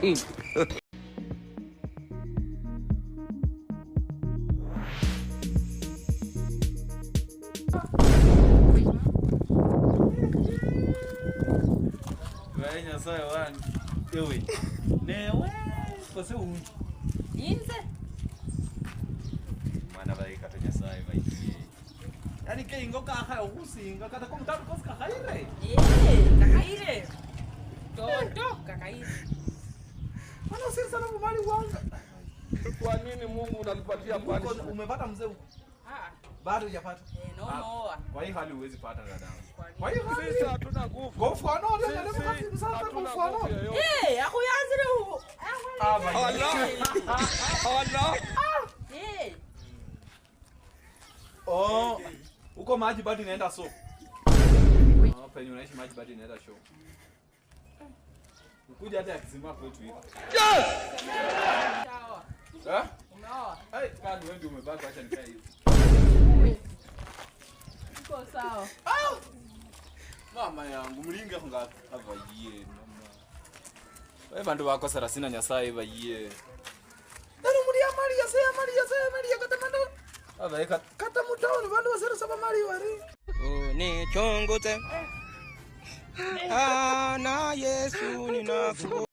Vaya sasa wan. Ewe. Newe. Pase un. Inze. Mana vai katanya sai vai. Yani ke ingo ka kha usinga kata ko mtatu kosi ka khaire. Kakaire. Toto kakaire. Ana sasa na mali wanga. Kwa nini Mungu unanipatia mbali? Umepata mzee huko? Bado hujapata? No. Kwa hiyo hali huwezi pata dada. Kwa hiyo sisi hatuna nguvu. Kwa mfano ndio ndio msasa kwa mfano. Akuyanzire huko. Allah. Allah. Oh. Uko maji bado inaenda so. Penye unaishi maji bado inaenda show. Ukuja hata akisema kwetu hivi. Yes! Eh? Umeoa? Kani wewe ndio umebaki, acha nikae hivi. Uko sawa. Mama yangu mlinga ngapi? Avaye mama. Wewe bantu bako 30 nyasaye vaye. Nani muri Maria kata mando. Avaye kata mutoni bantu basera saba mali wari. Ni chongote. Na Yesu ninafu